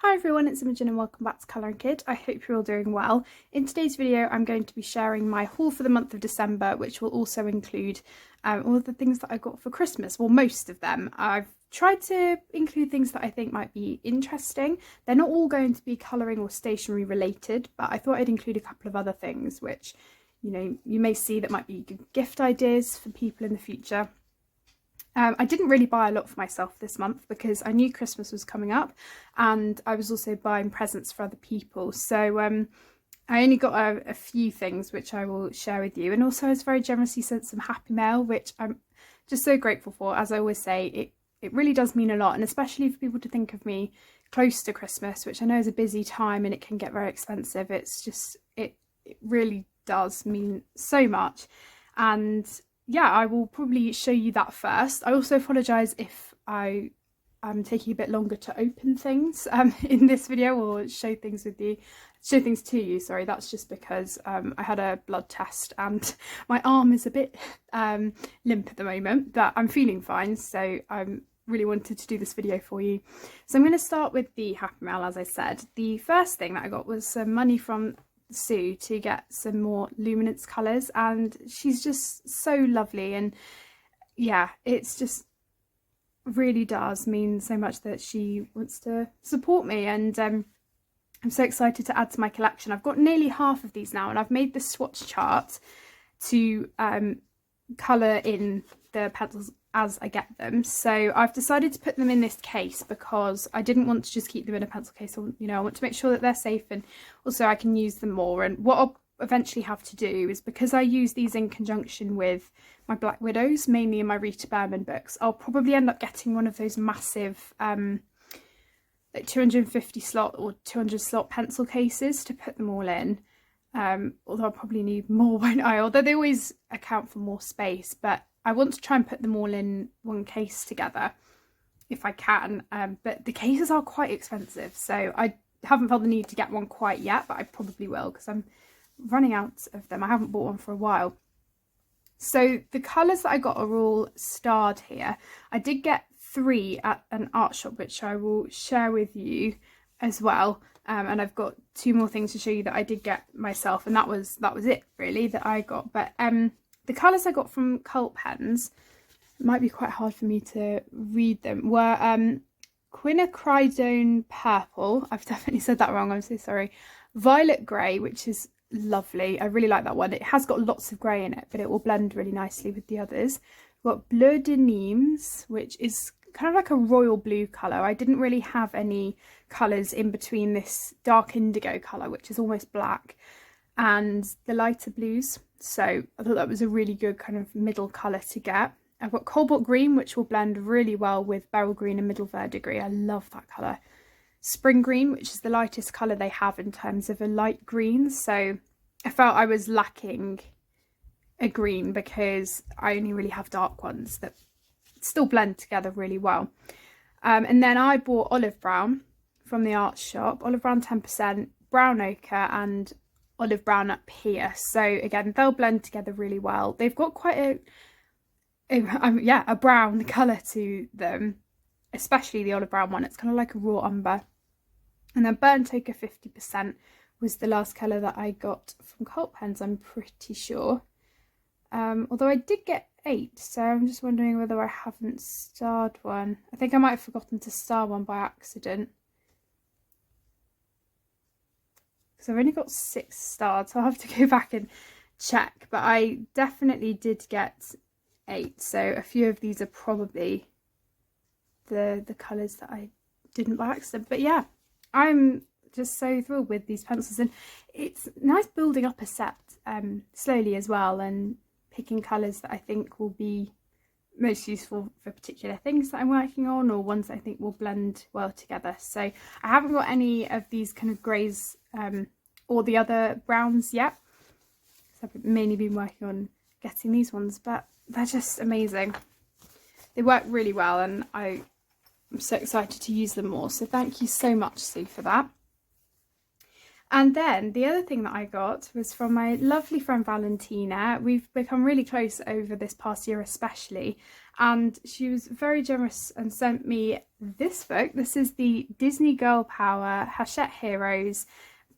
Hi everyone, it's Imogen and welcome back to Colour and Kid. I hope you're all doing well. In today's video I'm going to be sharing my haul for the month of December, which will also include all of the things that I got for Christmas. Well, most of them. I've tried to include things that I think might be interesting. They're not all going to be colouring or stationery related, but I thought I'd include a couple of other things which, you know, you may see that might be good gift ideas for people in the future. I didn't really buy a lot for myself this month because I knew Christmas was coming up and I was also buying presents for other people. So I only got a few things which I will share with you. And also I was very generously sent some happy mail, which I'm just so grateful for. As I always say, it really does mean a lot, and especially for people to think of me close to Christmas, which I know is a busy time and it can get very expensive. It's just, it really does mean so much. And yeah, I will probably show you that first. I also apologise if I am taking a bit longer to open things in this video or show things to you. Sorry, that's just because I had a blood test and my arm is a bit limp at the moment, but I'm feeling fine, so I really wanted to do this video for you. So I'm going to start with the happy mail. As I said, the first thing that I got was some money from Sue to get some more luminance colours, and she's just so lovely, and yeah, it's just really does mean so much that she wants to support me, and I'm so excited to add to my collection. I've got nearly half of these now, and I've made this swatch chart to colour in the pencils as I get them. So I've decided to put them in this case because I didn't want to just keep them in a pencil case. You know, I want to make sure that they're safe and also I can use them more. And what I'll eventually have to do is, because I use these in conjunction with my Black Widows, mainly in my Rita Berman books, I'll probably end up getting one of those massive like 250 slot or 200 slot pencil cases to put them all in. Although I'll probably need more, won't I? Although they always account for more space, but I want to try and put them all in one case together if I can, but the cases are quite expensive, so I haven't felt the need to get one quite yet, but I probably will because I'm running out of them. I haven't bought one for a while. So the colours that I got are all starred here. I did get 3 at an art shop, which I will share with you as well, and I've got 2 more things to show you that I did get myself, and that was it really that I got. But the colours I got from Cult Pens, it might be quite hard for me to read them, were quinacridone purple, I've definitely said that wrong, I'm so sorry, violet grey, which is lovely, I really like that one. It has got lots of grey in it, but it will blend really nicely with the others. We've got bleu de Nîmes, which is kind of like a royal blue colour. I didn't really have any colours in between this dark indigo colour, which is almost black, and the lighter blues, so I thought that was a really good kind of middle colour to get. I've got cobalt green, which will blend really well with beryl green and middle verdigris. I love that colour. Spring green, which is the lightest colour they have in terms of a light green, so I felt I was lacking a green because I only really have dark ones that still blend together really well. And then I bought olive brown from the art shop, olive brown 10%, brown ochre and olive brown up here, so again they'll blend together really well. They've got quite a brown colour to them, especially the olive brown one. It's kind of like a raw umber. And then burnt ochre 50% was the last colour that I got from Cult Pens, I'm pretty sure, although I did get 8, so I'm just wondering whether I haven't starred one. I think I might have forgotten to star one by accident, because I've only got 6 starred, so I'll have to go back and check, but I definitely did get 8, so a few of these are probably the colours that I didn't by accident. But yeah, I'm just so thrilled with these pencils, and it's nice building up a set slowly as well, and picking colours that I think will be most useful for particular things that I'm working on, or ones that I think will blend well together. So I haven't got any of these kind of greys or the other browns yet, so I've mainly been working on getting these ones, but they're just amazing. They work really well, and I'm so excited to use them more, so thank you so much, Sue, for that. And then the other thing that I got was from my lovely friend Valentina. We've become really close over this past year especially, and she was very generous and sent me this book. This is the Disney Girl Power Hachette Heroes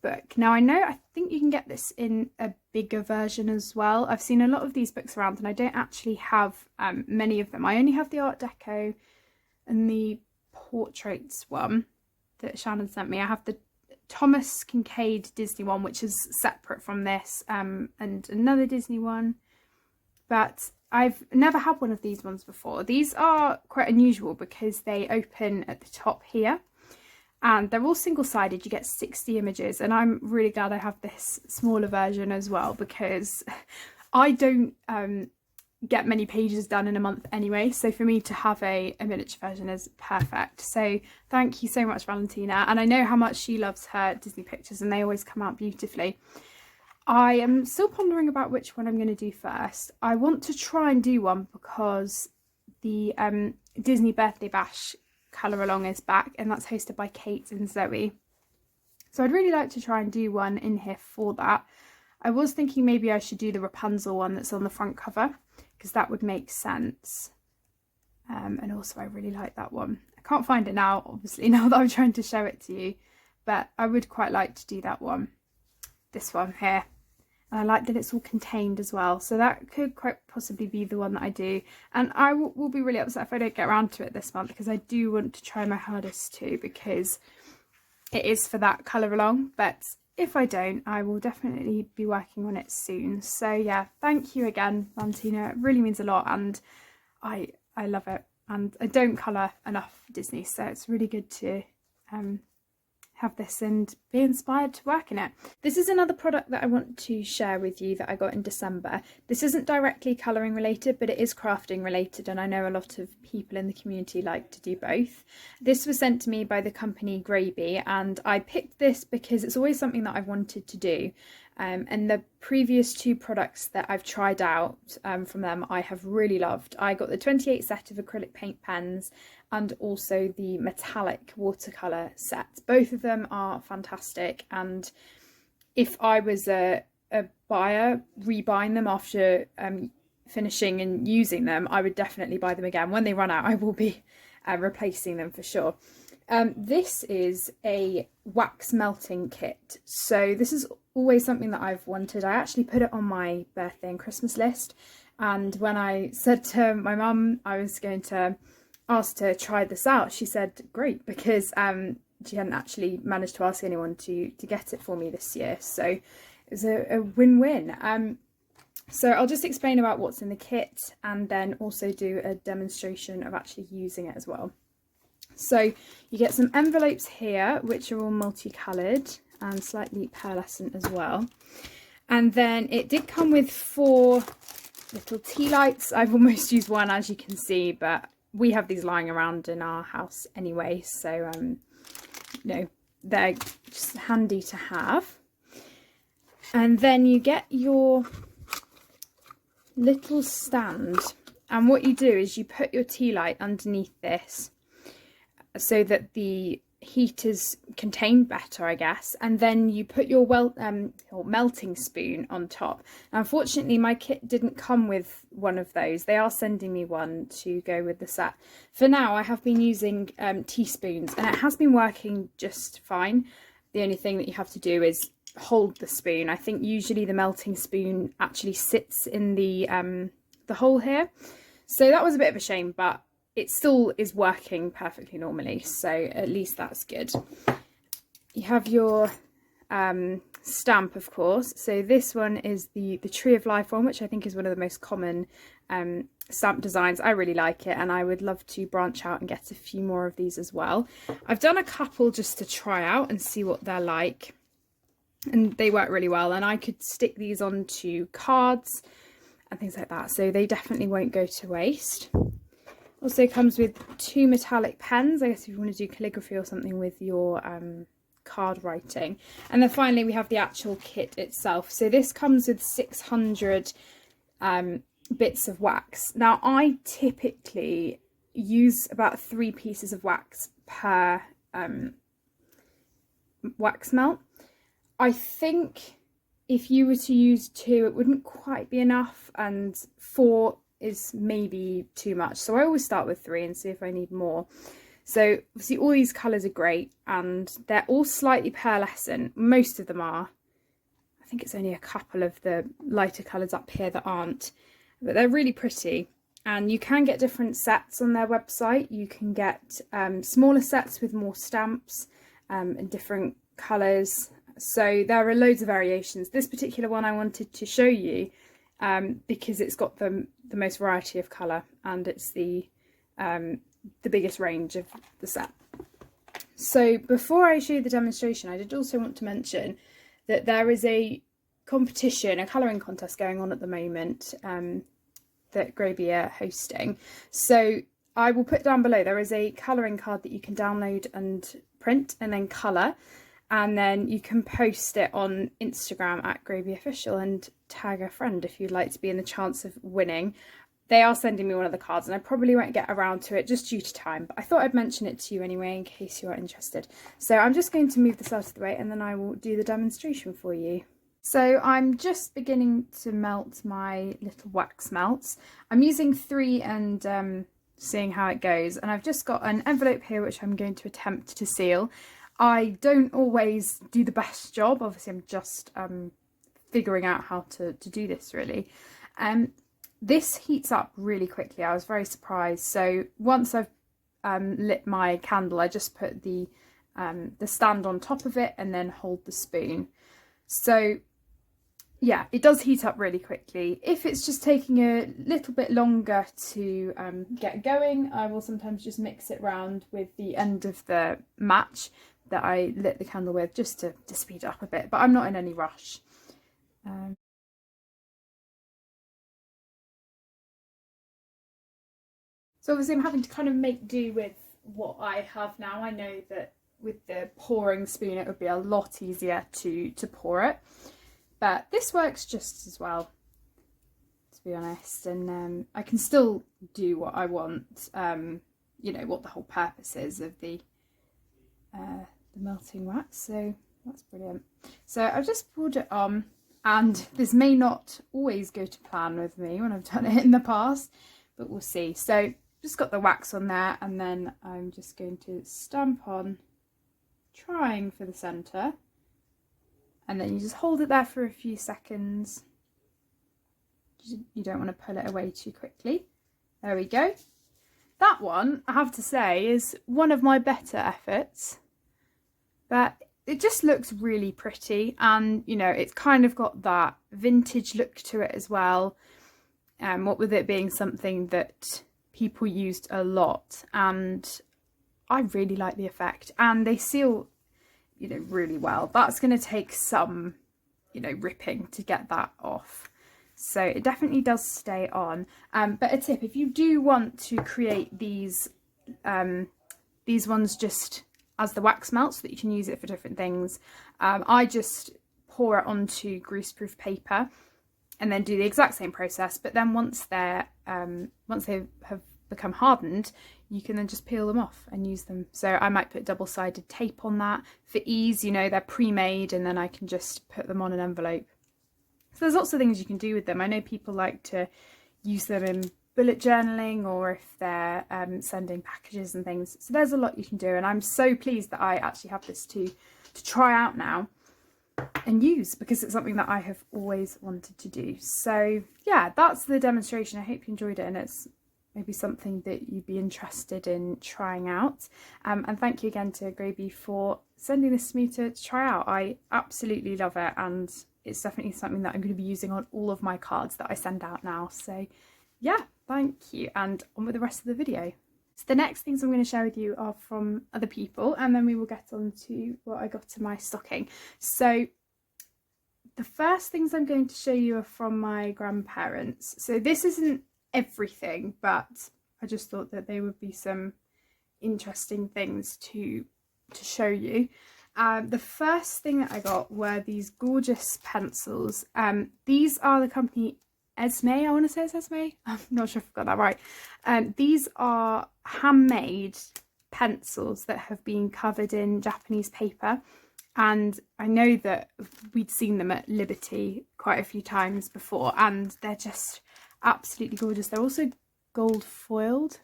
book. Now I think you can get this in a bigger version as well. I've seen a lot of these books around and I don't actually have many of them. I only have the Art Deco and the portraits one that Shannon sent me. I have the Thomas Kincaid Disney one, which is separate from this, and another Disney one, but I've never had one of these ones before. These are quite unusual because they open at the top here and they're all single-sided. You get 60 images, and I'm really glad I have this smaller version as well because I don't get many pages done in a month anyway, so for me to have a miniature version is perfect. So thank you so much, Valentina, and I know how much she loves her Disney pictures and they always come out beautifully. I am still pondering about which one I'm going to do first. I want to try and do one because the Disney Birthday Bash colour along is back, and that's hosted by Kate and Zoe, so I'd really like to try and do one in here for that. I was thinking maybe I should do the Rapunzel one that's on the front cover, because that would make sense. And also I really like that one. I can't find it now, obviously, now that I'm trying to show it to you, but I would quite like to do that one. This one here. And I like that it's all contained as well, so that could quite possibly be the one that I do. And I will be really upset if I don't get around to it this month, because I do want to try my hardest to, because it is for that colour along. But if I don't, I will definitely be working on it soon. So yeah, thank you again, Valentina. It really means a lot, and I love it. And I don't colour enough Disney, so it's really good to have this and be inspired to work in it. This is another product that I want to share with you that I got in December. This isn't directly colouring related, but it is crafting related, and I know a lot of people in the community like to do both. This was sent to me by the company Graby, and I picked this because it's always something that I've wanted to do. And the previous two products that I've tried out from them I have really loved. I got the 28 set of acrylic paint pens and also the metallic watercolour set. Both of them are fantastic, and if I was a buyer rebuying them after finishing and using them, I would definitely buy them again. When they run out, I will be replacing them for sure. This is a wax melting kit, so this is always something that I've wanted. I actually put it on my birthday and Christmas list, and when I said to my mum I was going to ask to try this out, she said great, because she hadn't actually managed to ask anyone to get it for me this year, so it was a win-win. So I'll just explain about what's in the kit and then also do a demonstration of actually using it as well. So you get some envelopes here which are all multicoloured and slightly pearlescent as well, and then it did come with 4 little tea lights. I've almost used one, as you can see, but we have these lying around in our house anyway, so you know, they're just handy to have. And then you get your little stand, and what you do is you put your tea light underneath this so that the heat is contained better, I guess, and then you put your melting spoon on top. Now, unfortunately my kit didn't come with one of those. They are sending me one to go with the set. For now I have been using teaspoons, and it has been working just fine. The only thing that you have to do is hold the spoon. I think usually the melting spoon actually sits in the hole here, so that was a bit of a shame, but it still is working perfectly normally, so at least that's good. You have your stamp, of course. So this one is the Tree of Life one, which I think is one of the most common stamp designs. I really like it, and I would love to branch out and get a few more of these as well. I've done a couple just to try out and see what they're like, and they work really well, and I could stick these onto cards and things like that, so they definitely won't go to waste. Also comes with 2 metallic pens, I guess if you want to do calligraphy or something with your card writing. And then finally we have the actual kit itself. So this comes with 600 bits of wax. Now I typically use about 3 pieces of wax per wax melt. I think if you were to use 2, it wouldn't quite be enough, and 4 is maybe too much. So I always start with 3 and see if I need more. So obviously all these colours are great, and they're all slightly pearlescent. Most of them are. I think it's only a couple of the lighter colours up here that aren't, but they're really pretty. And you can get different sets on their website. You can get smaller sets with more stamps and different colours. So there are loads of variations. This particular one I wanted to show you because it's got the most variety of colour, and it's the biggest range of the set. So before I show you the demonstration, I did also want to mention that there is a competition, a colouring contest going on at the moment that Grayby are hosting. So I will put down below, there is a colouring card that you can download and print and then colour, and then you can post it on Instagram at Grayby Official and tag a friend if you'd like to be in the chance of winning. They are sending me one of the cards, and I probably won't get around to it just due to time, but I thought I'd mention it to you anyway in case you are interested. So I'm just going to move this out of the way, and then I will do the demonstration for you. So I'm just beginning to melt my little wax melts. I'm using 3 and seeing how it goes, and I've just got an envelope here which I'm going to attempt to seal. I don't always do the best job, obviously I'm just figuring out how to do this really. This heats up really quickly. I was very surprised. So once I've lit my candle, I just put the stand on top of it and then hold the spoon. So yeah, it does heat up really quickly. If it's just taking a little bit longer to get going, I will sometimes just mix it round with the end of the match that I lit the candle with, just to speed it up a bit, but I'm not in any rush. So obviously I'm having to kind of make do with what I have now. I know that with the pouring spoon it would be a lot easier to pour it, but this works just as well, to be honest, and I can still do what I want, you know, what the whole purpose is of the melting wax, so that's brilliant. So I've just poured it on, and this may not always go to plan with me when I've done it in the past, but we'll see. So just got the wax on there, and then I'm just going to stamp on, trying for the centre, and then you just hold it there for a few seconds. You don't want to pull it away too quickly. There we go. That one, I have to say, is one of my better efforts, but it just looks really pretty, and you know, it's kind of got that vintage look to it as well, what with it being something that people used a lot, and I really like the effect, and they seal, you know, really well. That's going to take some, you know, ripping to get that off, so it definitely does stay on. But a tip, if you do want to create these ones just as the wax melt so that you can use it for different things, I just pour it onto greaseproof paper and then do the exact same process, but then once they have become hardened, you can then just peel them off and use them. So I might put double-sided tape on that for ease, you know, they're pre-made, and then I can just put them on an envelope. So there's lots of things you can do with them. I know people like to use them in bullet journaling, or if they're sending packages and things. So there's a lot you can do, and I'm so pleased that I actually have this to try out now and use, because it's something that I have always wanted to do. So yeah, that's the demonstration. I hope you enjoyed it, and it's maybe something that you'd be interested in trying out. And thank you again to Grayby for sending this to me to try out. I absolutely love it, and it's definitely something that I'm going to be using on all of my cards that I send out now. So yeah, thank you, and on with the rest of the video. So the next things I'm going to share with you are from other people, and then we will get on to what I got in my stocking. So the first things I'm going to show you are from my grandparents. So this isn't everything, but I just thought that they would be some interesting things to show you. The first thing that I got were these gorgeous pencils. These are the company Esme, I want to say it's Esme, I'm not sure if I've got that right. These are handmade pencils that have been covered in Japanese paper, and I know that we'd seen them at Liberty quite a few times before, and they're just absolutely gorgeous. They're also gold foiled,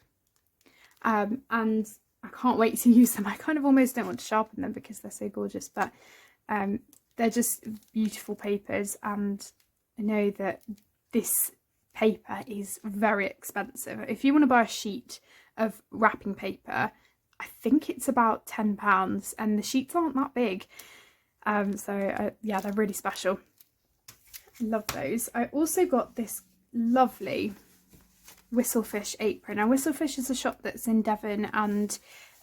and I can't wait to use them. I kind of almost don't want to sharpen them because they're so gorgeous, but they're just beautiful papers, and I know that this paper is very expensive. If you want to buy a sheet of wrapping paper, I think it's about £10, and the sheets aren't that big. Yeah, they're really special. Love those. I also got this lovely Whistlefish apron. Now, Whistlefish is a shop that's in Devon and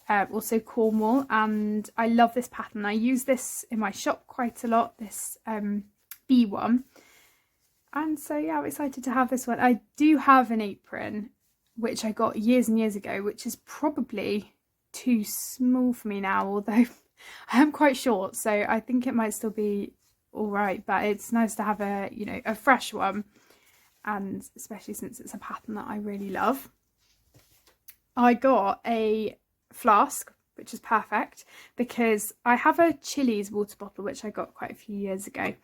also Cornwall, and I love this pattern. I use this in my shop quite a lot, this bee one. And so yeah, I'm excited to have this one. I do have an apron which I got years and years ago, which is probably too small for me now, although I am quite short, so I think it might still be all right. But it's nice to have a, you know, a fresh one, and especially since it's a pattern that I really love. I got a flask, which is perfect because I have a Chili's water bottle which I got quite a few years ago,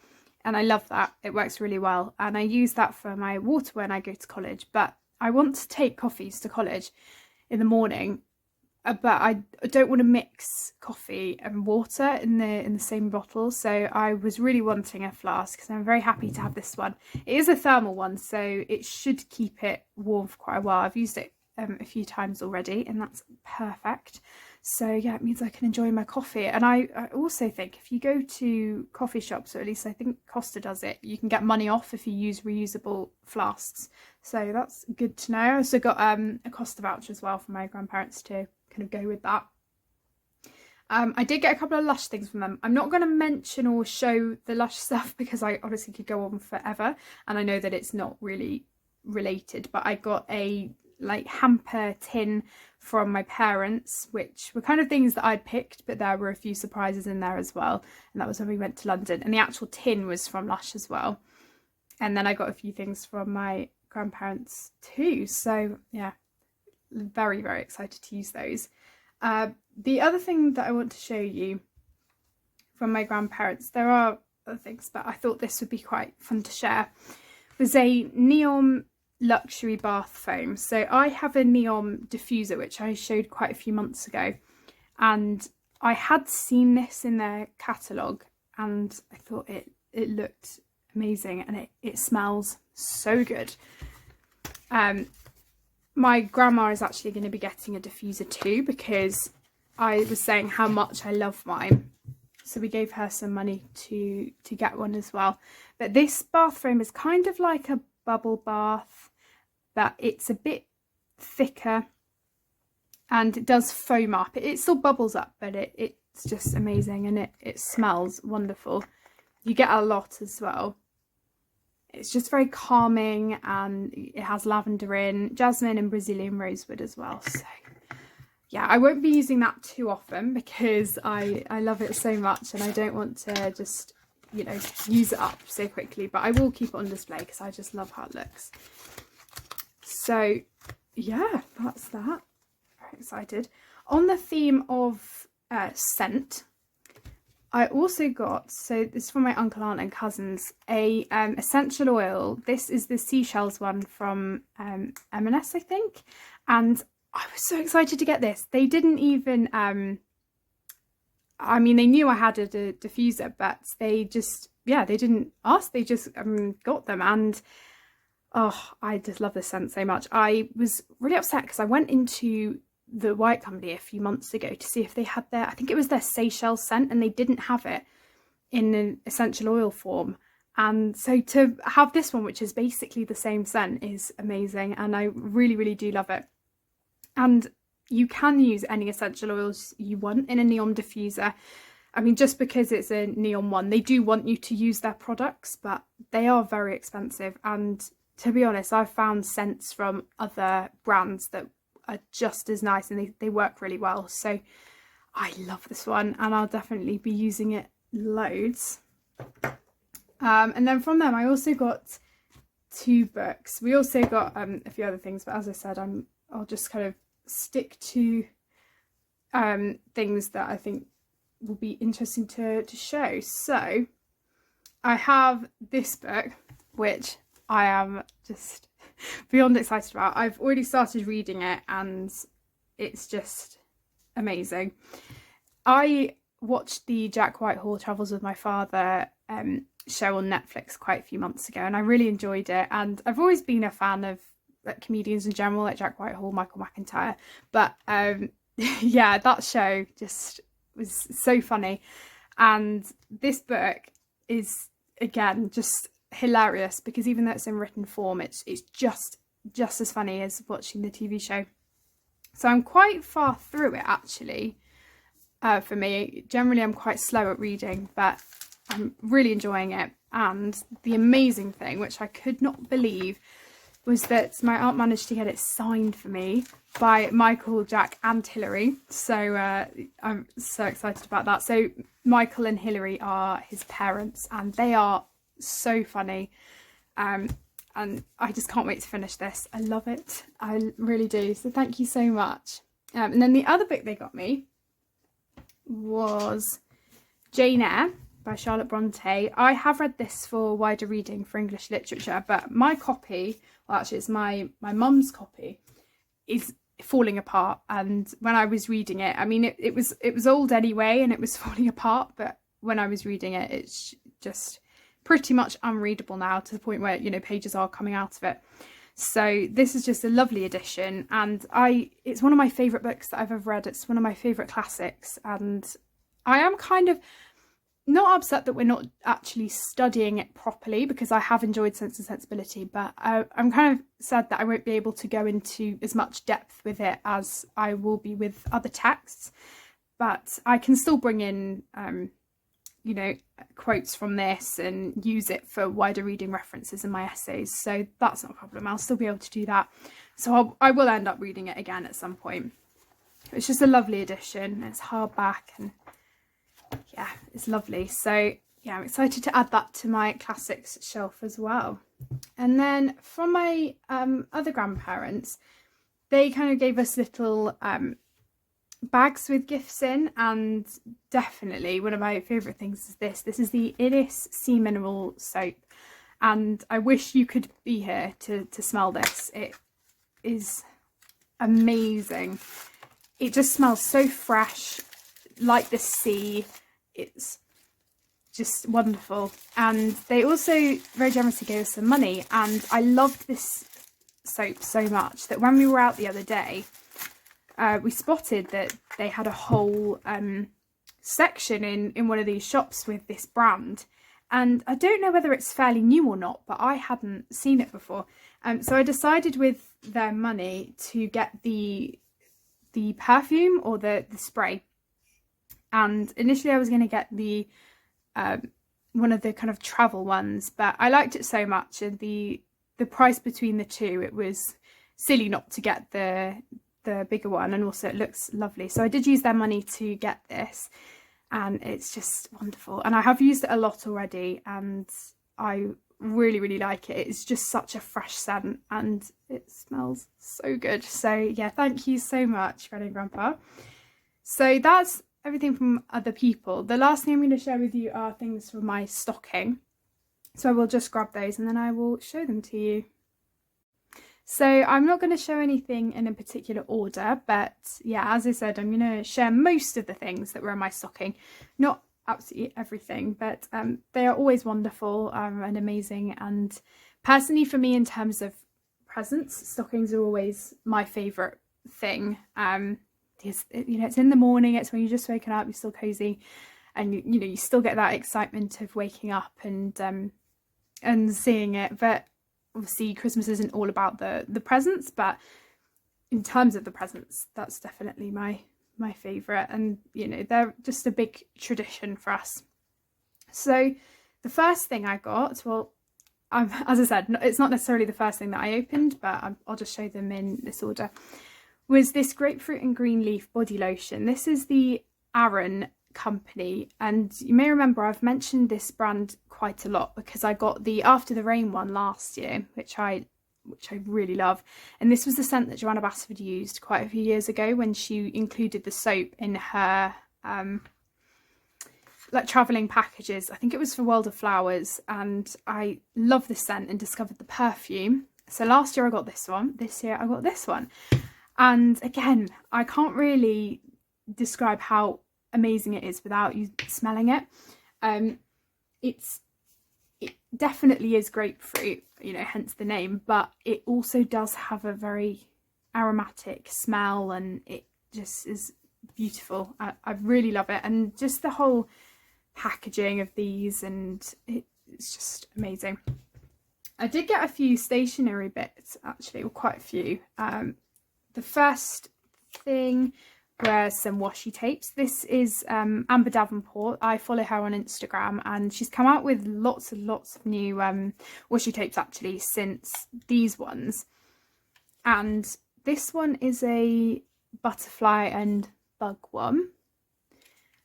and I love that. It works really well, and I use that for my water when I go to college. But I want to take coffees to college in the morning, but I don't want to mix coffee and water in the same bottle, so I was really wanting a flask, so I'm very happy to have this one. It is a thermal one, so it should keep it warm for quite a while. I've used it a few times already, and that's perfect. So yeah, it means I can enjoy my coffee. And I also think if you go to coffee shops, or at least I think Costa does it, you can get money off if you use reusable flasks, so that's good to know. I also got a Costa voucher as well for my grandparents to kind of go with that. I did get a couple of Lush things from them. I'm not going to mention or show the Lush stuff because I honestly could go on forever, and I know that it's not really related, but I got a like hamper tin from my parents, which were kind of things that I'd picked, but there were a few surprises in there as well, and that was when we went to London. And the actual tin was from Lush as well, and then I got a few things from my grandparents too, so yeah, very, very excited to use those. The other thing that I want to show you from my grandparents, there are other things, but I thought this would be quite fun to share, was a neon luxury bath foam. So I have a neon diffuser which I showed quite a few months ago, and I had seen this in their catalogue, and I thought it looked amazing, and it smells so good. My grandma is actually going to be getting a diffuser too, because I was saying how much I love mine, so we gave her some money to get one as well. But this bath foam is kind of like a bubble bath, but it's a bit thicker, and it does foam up. It still bubbles up, but it's just amazing, and it smells wonderful. You get a lot as well. It's just very calming, and it has lavender in, jasmine and Brazilian rosewood as well. So yeah, I won't be using that too often because I love it so much, and I don't want to just, you know, use it up so quickly, but I will keep it on display because I just love how it looks. So yeah, that's that. Very excited. On the theme of scent, I also got, so this is from my uncle, aunt and cousins, a essential oil. This is the seashells one from M&S, I think, and I was so excited to get this. They didn't even I mean, they knew I had a diffuser, but they just, yeah, they didn't ask, they just got them, and oh, I just love this scent so much. I was really upset because I went into the White Company a few months ago to see if they had their, I think it was their Seychelles scent, and they didn't have it in an essential oil form. And so to have this one, which is basically the same scent, is amazing, and I really, really do love it. And you can use any essential oils you want in a neon diffuser. I mean, just because it's a neon one, they do want you to use their products, but they are very expensive. And to be honest, I've found scents from other brands that are just as nice, and they work really well. So I love this one, and I'll definitely be using it loads. And then from them, I also got 2 books. We also got a few other things, but as I said, I'll just kind of stick to things that I think will be interesting to show. So I have this book, which I am just beyond excited about. I've already started reading it and it's just amazing. I watched the Jack Whitehall Travels with My Father show on Netflix quite a few months ago, and I really enjoyed it. And I've always been a fan of comedians in general, like Jack Whitehall, Michael McIntyre, but yeah, that show just was so funny. And this book is, again, just hilarious, because even though it's in written form, it's just as funny as watching the TV show. So I'm quite far through it, actually. For me, generally I'm quite slow at reading, but I'm really enjoying it. And the amazing thing, which I could not believe, was that my aunt managed to get it signed for me by Michael, Jack and Hilary. So I'm so excited about that. So Michael and Hilary are his parents, and they are so funny. And I just can't wait to finish this. I love it. I really do. So thank you so much. And then the other book they got me was Jane Eyre by Charlotte Bronte. I have read this for wider reading for English literature, but my copy, well actually it's my mum's copy, is falling apart. And when I was reading it, I mean it was old anyway and it was falling apart, but when I was reading it, it's just pretty much unreadable now, to the point where, you know, pages are coming out of it. So this is just a lovely edition, and it's one of my favourite books that I've ever read. It's one of my favourite classics, and I am kind of not upset that we're not actually studying it properly, because I have enjoyed Sense and Sensibility, but I'm kind of sad that I won't be able to go into as much depth with it as I will be with other texts. But I can still bring in you know, quotes from this and use it for wider reading references in my essays, so that's not a problem. I'll still be able to do that. So I will end up reading it again at some point. It's just a lovely edition. It's hardback and yeah, it's lovely. So yeah, I'm excited to add that to my classics shelf as well. And then from my other grandparents, they kind of gave us little bags with gifts in, and definitely one of my favourite things is this. This is the Inniss Sea Mineral Soap, and I wish you could be here to smell this. It is amazing. It just smells so fresh, like the sea. It's just wonderful. And they also very generously gave us some money, and I loved this soap so much that when we were out the other day, we spotted that they had a whole section in one of these shops with this brand, and I don't know whether it's fairly new or not, but I hadn't seen it before. So I decided with their money to get the perfume or the spray, and initially I was going to get the one of the kind of travel ones, but I liked it so much, and the price between the two, it was silly not to get the bigger one, and also it looks lovely. So I did use their money to get this, and it's just wonderful, and I have used it a lot already, and I really like it. It's just such a fresh scent and it smells so good. So yeah, thank you so much, Granny and Grandpa. So that's everything from other people. The last thing I'm going to share with you are things from my stocking, so I will just grab those and then I will show them to you. So I'm not going to show anything in a particular order, but yeah, as I said, I'm going to share most of the things that were in my stocking. Not absolutely everything, but they are always wonderful and amazing. And personally for me, in terms of presents, stockings are always my favourite thing. It's in the morning, it's when you're just waking up, you're still cosy, and you know, you still get that excitement of waking up and seeing it. But obviously Christmas isn't all about the presents, but in terms of the presents, that's definitely my favourite, and you know, they're just a big tradition for us. So the first thing I got, well, as I said, it's not necessarily the first thing that I opened, but I'll just show them in this order, was this grapefruit and green leaf body lotion. This is the Eyre company, and you may remember I've mentioned this brand quite a lot because I got the After the Rain one last year, which I really love, and this was the scent that Joanna Bassford used quite a few years ago when she included the soap in her like traveling packages. I think it was for World of Flowers, and I love this scent and discovered the perfume. So last year I got this one, this year I got this one. And again, I can't really describe how amazing it is without you smelling it. It definitely is grapefruit, you know, hence the name, but it also does have a very aromatic smell, and it just is beautiful. I really love it, and just the whole packaging of these, and it's just amazing. I did get a few stationery bits actually, or quite a few. The first thing were some washi tapes. This is Amber Davenport. I follow her on Instagram, and she's come out with lots and lots of new washi tapes actually since these ones. And this one is a butterfly and bug one,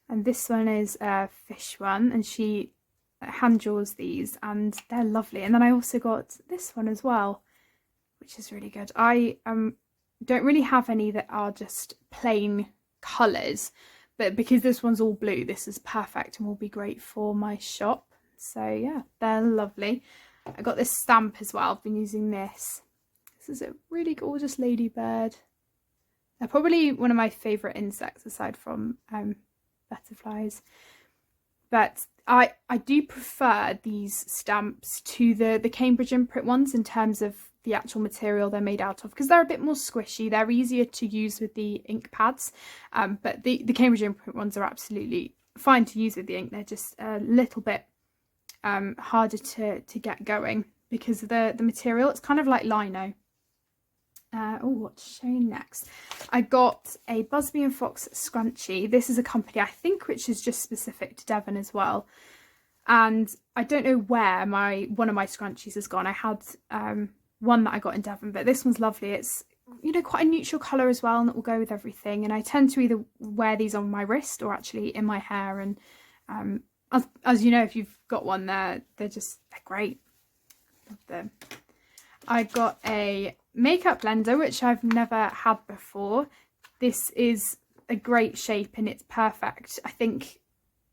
and this one is a fish one, and she hand draws these and they're lovely. And then I also got this one as well, which is really good. I don't really have any that are just plain colours, but because this one's all blue, this is perfect and will be great for my shop. So yeah, they're lovely. I got this stamp as well. I've been using this. This is a really gorgeous ladybird. They're probably one of my favourite insects aside from butterflies. But I do prefer these stamps to the Cambridge Imprint ones in terms of the actual material they're made out of, because they're a bit more squishy. They're easier to use with the ink pads, but the Cambridge Imprint ones are absolutely fine to use with the ink. They're just a little bit harder to get going because of the material. It's kind of like lino. Oh, what to show you next? I got a Busby Fox scrunchie. This is a company, I think, which is just specific to Devon as well. And I don't know where one of my scrunchies has gone. I had one that I got in Devon, but this one's lovely. It's, you know, quite a neutral colour as well, and it will go with everything. And I tend to either wear these on my wrist or actually in my hair. And as you know, if you've got one, they're great. Love them. I got a makeup blender, which I've never had before. This is a great shape and it's perfect. I think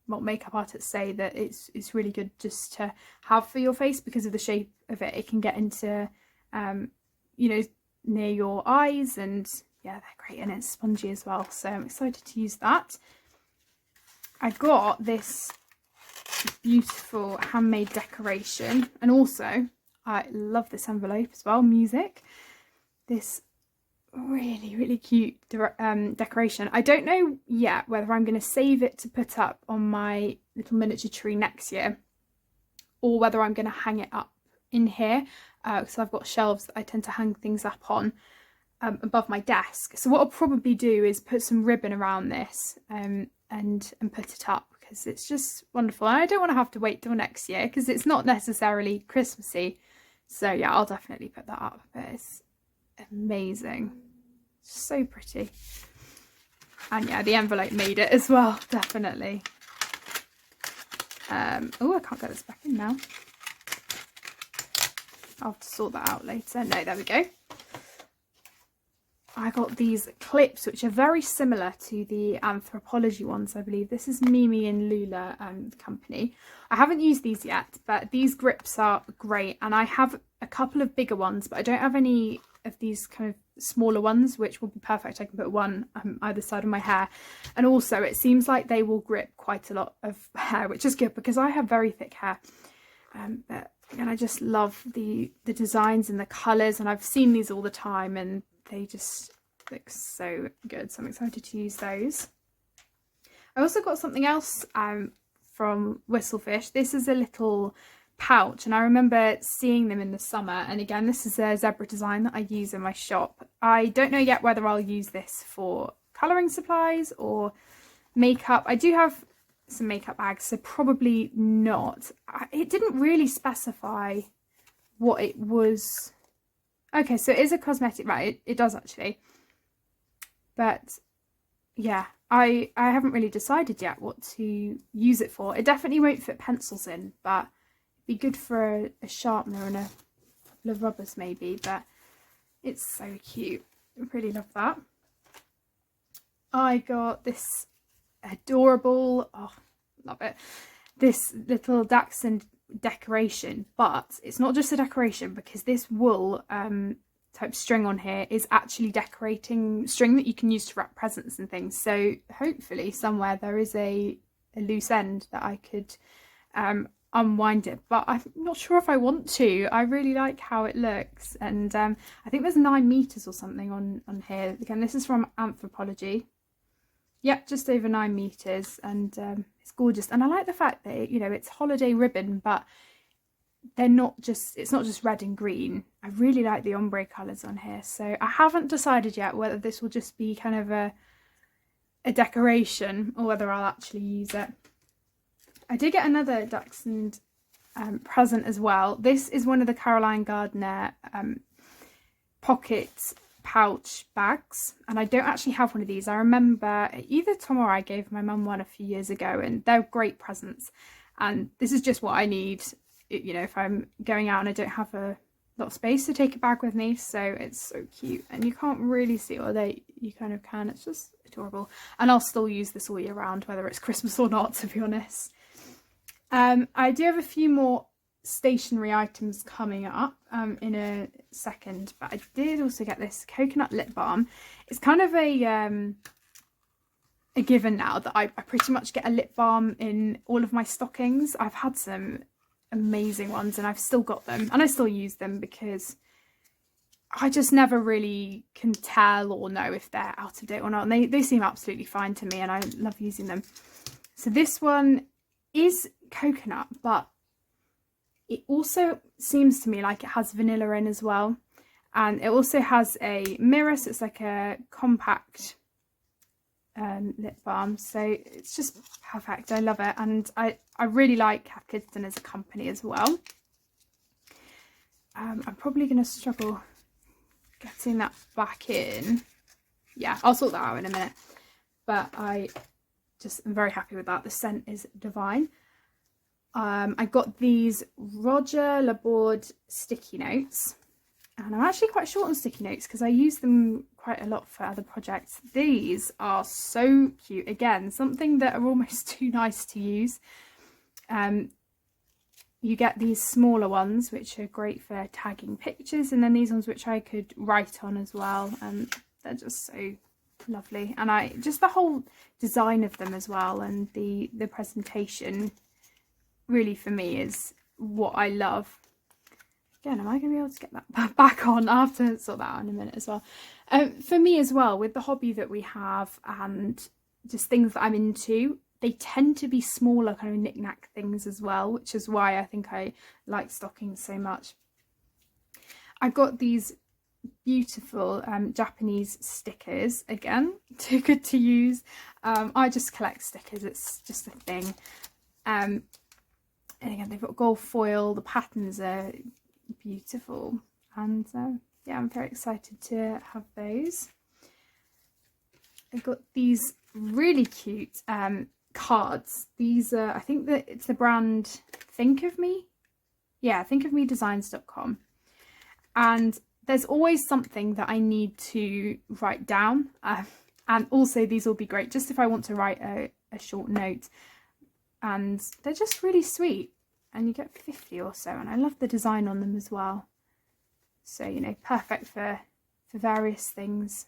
what makeup artists say that it's really good just to have for your face because of the shape of it. It can get into you know, near your eyes, and yeah, they're great, and it's spongy as well, so I'm excited to use that. I got this beautiful handmade decoration, and also I love this envelope as well, music. This really cute decoration. I don't know yet whether I'm going to save it to put up on my little miniature tree next year, or whether I'm going to hang it up in here, because I've got shelves that I tend to hang things up on above my desk. So what I'll probably do is put some ribbon around this and put it up, because it's just wonderful. And I don't want to have to wait till next year because it's not necessarily Christmassy. So yeah, I'll definitely put that up. But it's amazing, so pretty. And yeah, the envelope made it as well, definitely. Oh, I can't get this back in now. I'll have to sort that out later. No, there we go. I got these clips, which are very similar to the Anthropology ones, I believe. This is Mimi and Lula company. I haven't used these yet, but these grips are great. And I have a couple of bigger ones, but I don't have any of these kind of smaller ones, which will be perfect. I can put one either side of my hair. And also, it seems like they will grip quite a lot of hair, which is good because I have very thick hair. But again, I just love the designs and the colours, and I've seen these all the time and they just look so good, so I'm excited to use those. I also got something else from Whistlefish. This is a little pouch, and I remember seeing them in the summer, and again, this is a zebra design that I use in my shop. I don't know yet whether I'll use this for colouring supplies or makeup. I do have some makeup bags, so probably not. It didn't really specify what it was. Okay, so it is a cosmetic, right? It does actually. But yeah, I haven't really decided yet what to use it for. It definitely won't fit pencils in, but it'd be good for a sharpener and a couple of rubbers maybe. But it's so cute. I really love that. I got this adorable, love it. This little Dachshund decoration, but it's not just a decoration, because this wool type string on here is actually decorating string that you can use to wrap presents and things. So hopefully somewhere there is a loose end that I could unwind it, but I'm not sure if I want to. I really like how it looks, and I think there's 9 meters or something on here. Again, this is from Anthropology. Yep, just over 9 meters, and it's gorgeous. And I like the fact that, you know, it's holiday ribbon, but they're not just, it's not just red and green. I really like the ombre colours on here. So I haven't decided yet whether this will just be kind of a decoration or whether I'll actually use it. I did get another Dachshund present as well. This is one of the Caroline Gardner pocket pouch bags, and I don't actually have one of these. I remember either Tom or I gave my mum one a few years ago, and they're great presents, and this is just what I need, you know, if I'm going out and I don't have a lot of space to take a bag with me. So it's so cute, and you can't really see, although you kind of can. It's just adorable, and I'll still use this all year round, whether it's Christmas or not, to be honest. I do have a few more stationery items coming up in a second, but I did also get this coconut lip balm. It's kind of a given now that I pretty much get a lip balm in all of my stockings. I've had some amazing ones and I've still got them, and I still use them because I just never really can tell or know if they're out of date or not, and they seem absolutely fine to me, and I love using them. So this one is coconut, but it also seems to me like it has vanilla in as well, and it also has a mirror, so it's like a compact lip balm, so it's just perfect. I love it, and I really like Kath Kidston as a company as well. I'm probably going to struggle getting that back in. Yeah, I'll sort that out in a minute, but I just am very happy with that. The scent is divine. I got these Roger Laborde sticky notes, and I'm actually quite short on sticky notes because I use them quite a lot for other projects. These are so cute. Again, something that are almost too nice to use. You get these smaller ones which are great for tagging pictures, and then these ones which I could write on as well, and they're just so lovely. And I just, the whole design of them as well, and the presentation really for me is what I love. Again, am I going to be able to get that back on? I'll have to sort that out in a minute as well. For me as well, with the hobby that we have and just things that I'm into, they tend to be smaller kind of knick-knack things as well, which is why I think I like stockings so much. I got these beautiful Japanese stickers, again, too good to use. I just collect stickers, it's just a thing. And again, they've got gold foil, the patterns are beautiful, and yeah, I'm very excited to have those. I've got these really cute cards. These are, I think that it's the brand Think of Me. Yeah, thinkofmedesigns.com. And there's always something that I need to write down. And also these will be great just if I want to write a short note. And they're just really sweet. And you get 50 or so. And I love the design on them as well. So, you know, perfect for various things.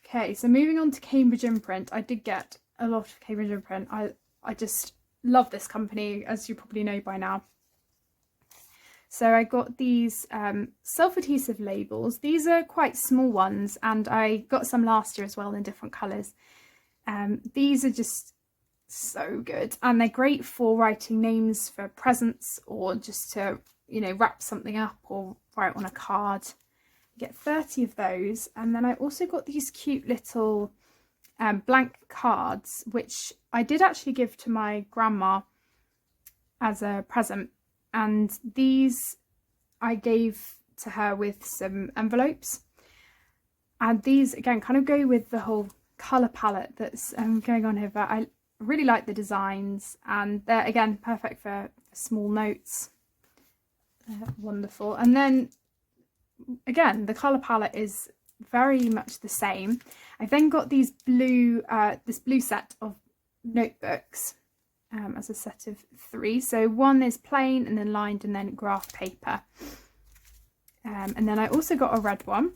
Okay, so moving on to Cambridge Imprint. I did get a lot of Cambridge Imprint. I just love this company, as you probably know by now. So I got these self-adhesive labels. These are quite small ones, and I got some last year as well in different colours. These are just so good, and they're great for writing names for presents, or just to, you know, wrap something up or write on a card. Get 30 of those, and then I also got these cute little blank cards, which I did actually give to my grandma as a present, and these I gave to her with some envelopes. And these again kind of go with the whole colour palette that's going on here, but I really like the designs, and they're again perfect for small notes. Wonderful. And then again, the colour palette is very much the same. I then got these blue, this blue set of notebooks as a set of 3. So one is plain and then lined and then graph paper. And then I also got a red one,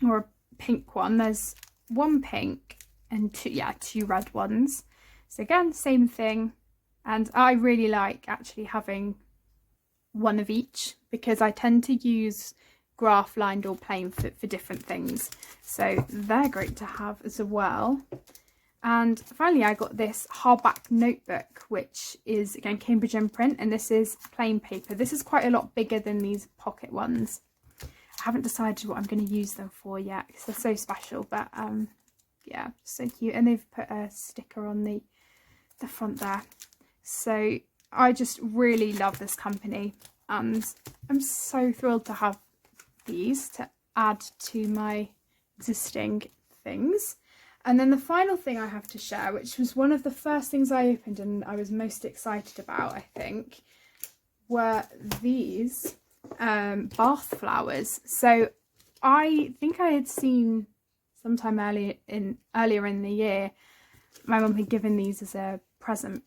or a pink one. There's one pink and two red ones. So again, same thing. And I really like actually having one of each, because I tend to use graph, lined or plain for different things. So they're great to have as well. And finally, I got this hardback notebook, which is again Cambridge Imprint, and this is plain paper. This is quite a lot bigger than these pocket ones. I haven't decided what I'm going to use them for yet because they're so special, but yeah, so cute. And they've put a sticker on the front there. So I just really love this company, and I'm so thrilled to have these to add to my existing things. And then the final thing I have to share, which was one of the first things I opened and I was most excited about, I think, were these bath flowers. So I think I had seen sometime earlier in the year, my mum had given these as a present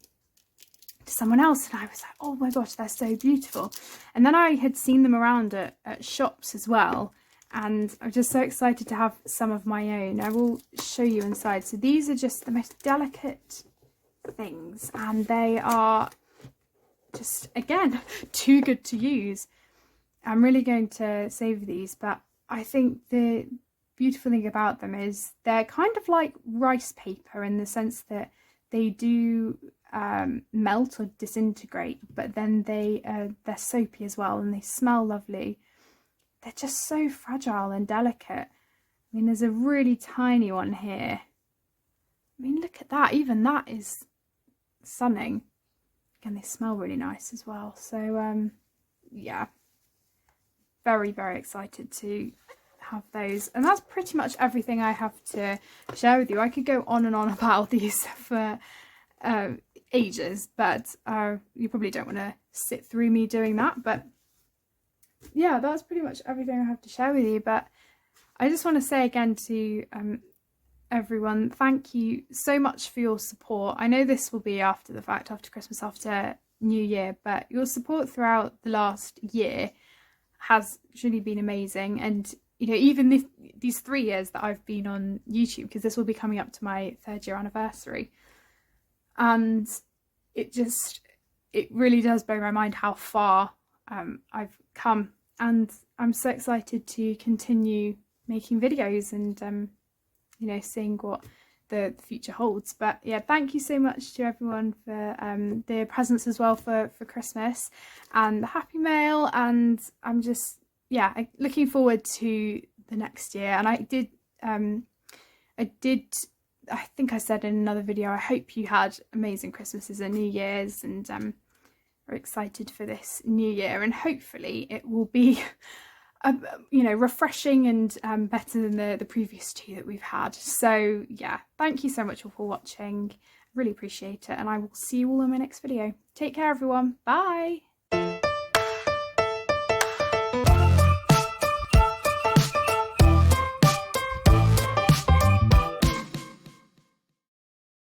to someone else, and I was like, oh my gosh, they're so beautiful. And then I had seen them around at shops as well, and I'm just so excited to have some of my own. I will show you inside. So these are just the most delicate things, and they are just, again, too good to use. I'm really going to save these, but I think the beautiful thing about them is they're kind of like rice paper in the sense that they do melt or disintegrate, but then they're soapy as well, and they smell lovely. They're just so fragile and delicate. I mean, there's a really tiny one here. I mean, look at that. Even that is stunning. Again, they smell really nice as well. So yeah, very, very excited to have those. And that's pretty much everything I have to share with you. I could go on and on about these for ages, but you probably don't want to sit through me doing that. But yeah, that's pretty much everything I have to share with you. But I just want to say again to everyone, thank you so much for your support. I know this will be after the fact, after Christmas, after New Year, but your support throughout the last year has really been amazing. And you know, even these 3 years that I've been on YouTube, because this will be coming up to my 3rd year anniversary, and it really does blow my mind how far I've come, and I'm so excited to continue making videos and you know, seeing what the future holds. But yeah, thank you so much to everyone for the presents as well for Christmas and the Happy Mail, and I'm just looking forward to the next year. And I think I said in another video, I hope you had amazing Christmases and New Year's, and we're excited for this new year, and hopefully it will be you know, refreshing and better than the previous 2 that we've had. So yeah, thank you so much all for watching. I really appreciate it, and I will see you all in my next video. Take care everyone. Bye.